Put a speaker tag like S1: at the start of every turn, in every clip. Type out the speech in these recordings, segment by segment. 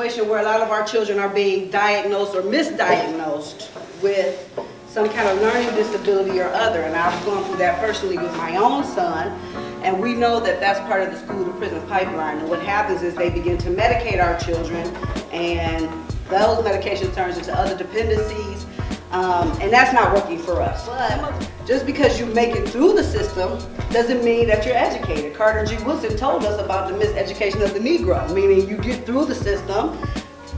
S1: situation where a lot of our children are being diagnosed or misdiagnosed with some kind of learning disability or other, and I've gone through that personally with my own son, and we know that that's part of the school to prison pipeline. And what happens is they begin to medicate our children, and those medications turns into other dependencies, and that's not working for us. But just because you make it through the system doesn't mean that you're educated. Carter G. Woodson told us about the miseducation of the Negro, meaning you get through the system,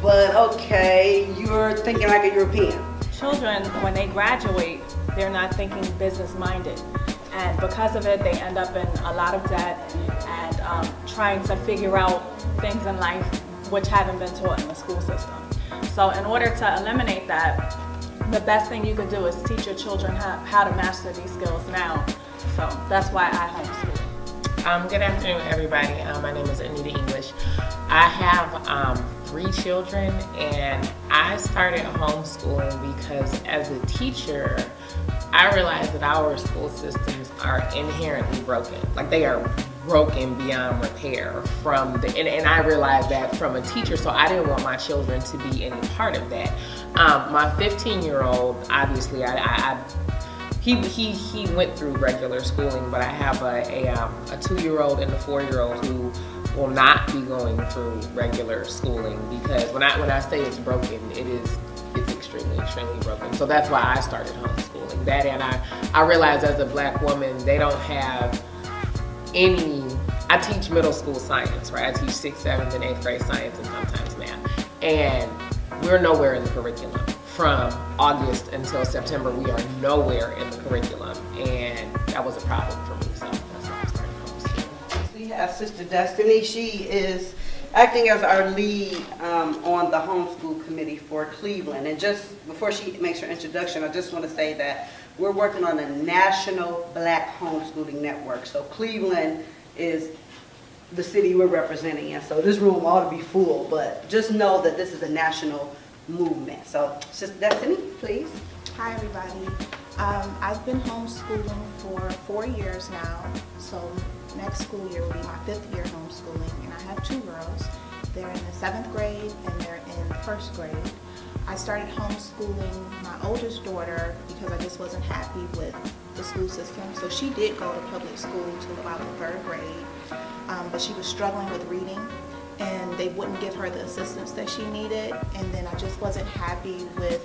S1: but okay, you're thinking like a European.
S2: Children, when they graduate, they're not thinking business-minded, and because of it, they end up in a lot of debt and trying to figure out things in life which haven't been taught in the school system. So in order to eliminate that, the best thing you can do is teach your children how to master these skills now. So that's why I homeschool.
S3: Good afternoon, everybody. My name is Anita English. I have 3 children, and I started homeschooling because as a teacher, I realized that our school systems are inherently broken. Like, they are broken beyond repair and I realized that from a teacher, so I didn't want my children to be any part of that. My 15-year-old, obviously, he went through regular schooling, but I have a 2-year-old and a 4-year-old who will not be going through regular schooling, because when I say it's broken, it's extremely broken. So that's why I started homeschooling. That, and I realized as a Black woman, they don't have any. I teach middle school science, right? I teach 6th, 7th, and 8th grade science and sometimes math, and we're nowhere in the curriculum. From August until September, we are nowhere in the curriculum, and that was a problem for me, so that's why I started homeschooling.
S1: We have Sister Destiny. She is acting as our lead on the homeschool committee for Cleveland. And just before she makes her introduction, I just want to say that we're working on a national Black homeschooling network. So Cleveland is the city we're representing, and so this room ought to be full, but just know that this is a national movement. So, Sister Destiny, please.
S4: Hi, everybody. I've been homeschooling for 4 years now, so next school year will be my 5th year homeschooling, and I have 2 girls. They're in the 7th grade and they're in 1st grade. I started homeschooling my oldest daughter because I just wasn't happy with the school system. So she did go to public school till about the 3rd grade, but she was struggling with reading, and they wouldn't give her the assistance that she needed. And then I just wasn't happy with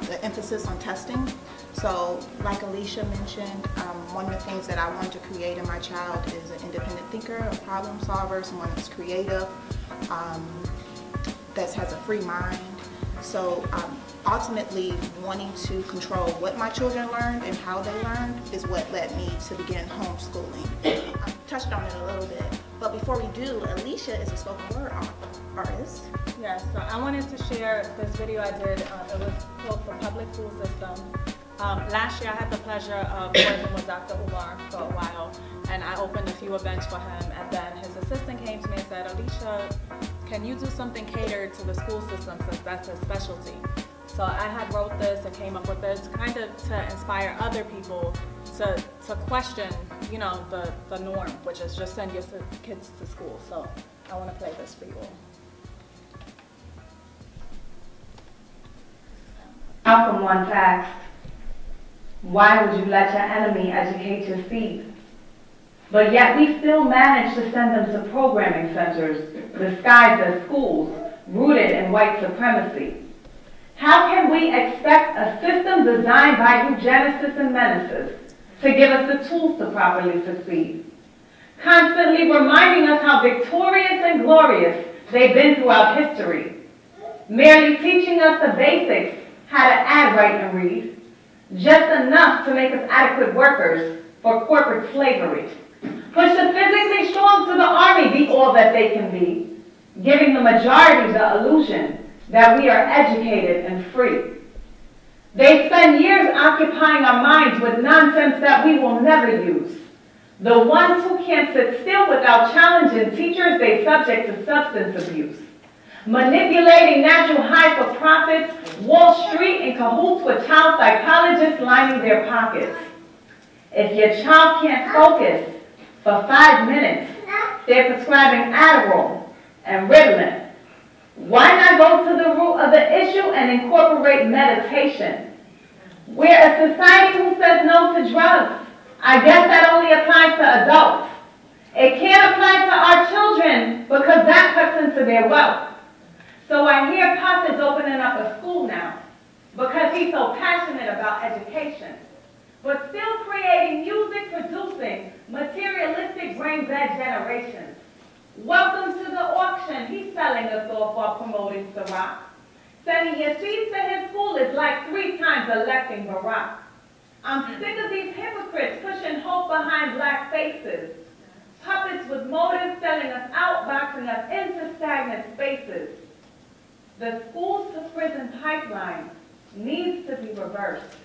S4: the emphasis on testing. So like Alicia mentioned, one of the things that I wanted to create in my child is an independent thinker, a problem solver, someone that's creative, that has a free mind. So ultimately, wanting to control what my children learned and how they learned is what led me to begin homeschooling. I touched on it a little bit, but before we do, Alicia is a spoken word artist.
S2: Yes, so I wanted to share this video I did. It was called The Public School System. Last year I had the pleasure of working with Dr. Umar for a while, and I opened a few events for him, and then his assistant came to me and said, Alicia, can you do something catered to the school system since that's his specialty? So I had wrote this and came up with this kind of to inspire other people to question, you know, the norm, which is just send your kids to school. So I want to play this for you all.
S5: Malcolm once asked, why would you let your enemy educate your feet? But yet we still manage to send them to programming centers disguised as schools rooted in white supremacy. How can we expect a system designed by eugenicists and menacers to give us the tools to properly succeed? Constantly reminding us how victorious and glorious they've been throughout history. Merely teaching us the basics, how to add, write, and read, just enough to make us adequate workers for corporate slavery. Push the physically strong to the army be all that they can be, giving the majority the illusion that we are educated and free. They spend years occupying our minds with nonsense that we will never use. The ones who can't sit still without challenging teachers they subject to substance abuse. Manipulating natural high for profits, Wall Street in cahoots with child psychologists lining their pockets. If your child can't focus for 5 minutes, they're prescribing Adderall and Ritalin. Why not go to the root of the issue and incorporate meditation? We're a society who says no to drugs. I guess that only applies to adults. It can't apply to our children because that cuts into their wealth. So I hear Pop is opening up a school now because he's so passionate about education, but still creating music, producing materialistic brain-dead generations. Welcome to the auction. He's selling us off while promoting Ciroc. Sending your seeds to his school is like 3 times electing Barack. I'm sick of these hypocrites pushing hope behind black faces. Puppets with motives selling us out, boxing us into stagnant spaces. The schools to prison pipeline needs to be reversed.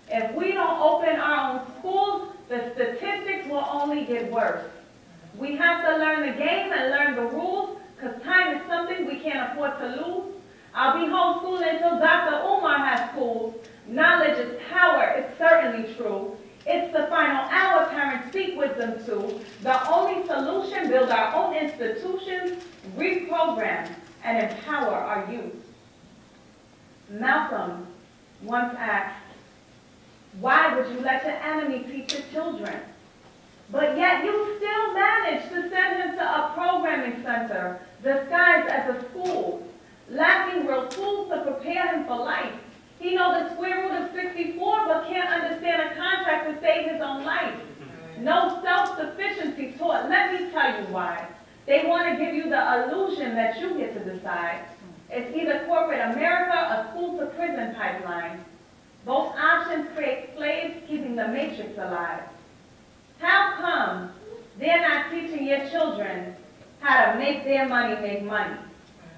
S5: If we don't open our own schools, the statistics will only get worse. We have to learn the game and learn the rules, because time is something we can't afford to lose. I'll be homeschooling until Dr. Umar has schools. Knowledge is power, it's certainly true. It's the final hour parents speak wisdom to. The only solution, build our own institutions, reprogram, and empower our youth. Malcolm once asked, why would you let your enemy teach your children? But yet you still manage to send him to a programming center disguised as a school, lacking real tools to prepare him for life. He knows the square root of 64, but can't understand a contract to save his own life. No self-sufficiency taught. Let me tell you why. They want to give you the illusion that you get to decide. It's either corporate America or school to prison pipeline. Both options create slaves keeping the matrix alive. How come they're not teaching your children how to make their money make money?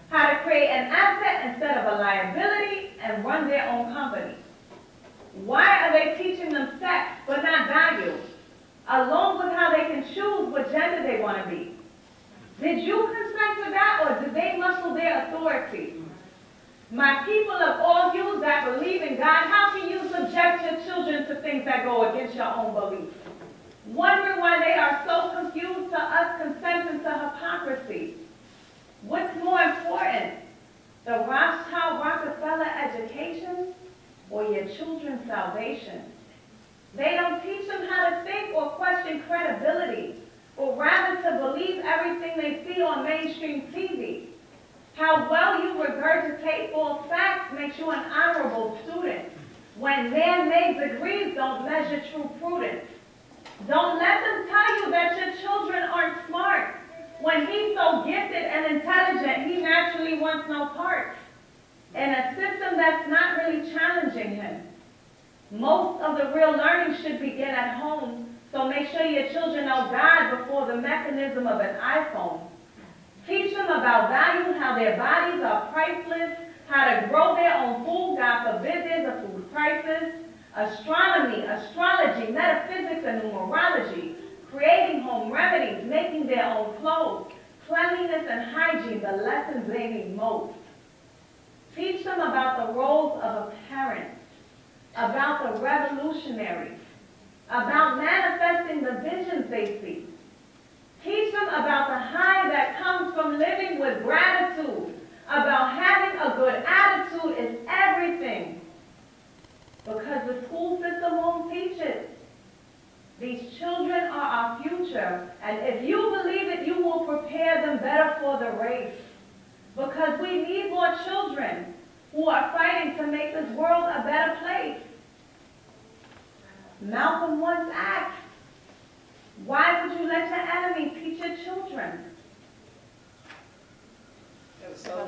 S5: How to create an asset instead of a liability and run their own company? Why are they teaching them sex but not value, along with how they can choose what gender they want to be? Did you consent to that, or did they muscle their authority? My people of all hues that believe in God, how can you subject your children to things that go against your own beliefs? Wondering why they are so confused to us consenting to hypocrisy. What's more important, the Rothschild Rockefeller education or your children's salvation? They don't teach them how to think or question credibility, but rather to believe everything they see on mainstream TV. How well you regurgitate false facts makes you an honorable student, when man-made degrees don't measure true prudence. Don't let them tell you that your children aren't smart. When he's so gifted and intelligent, he naturally wants no parts in a system that's not really challenging him. Most of the real learning should begin at home, so make sure your children know God before the mechanism of an iPhone. Teach them about value, how their bodies are priceless, how to grow their own food, God forbid there's a food crisis, astronomy, astrology, metaphysics, and numerology, creating home remedies, making their own clothes, cleanliness and hygiene, the lessons they need most. Teach them about the roles of a parent, about the revolutionaries, about manifesting the visions they see. Teach them about the high that comes from living with gratitude, about having a good attitude is everything, because the school system won't teach it. These children are our future, and if you believe it, you will prepare them better for the race, because we need more children who are fighting to make this world a better place. Malcolm once asked, why would you let your enemy teach your children?
S1: So,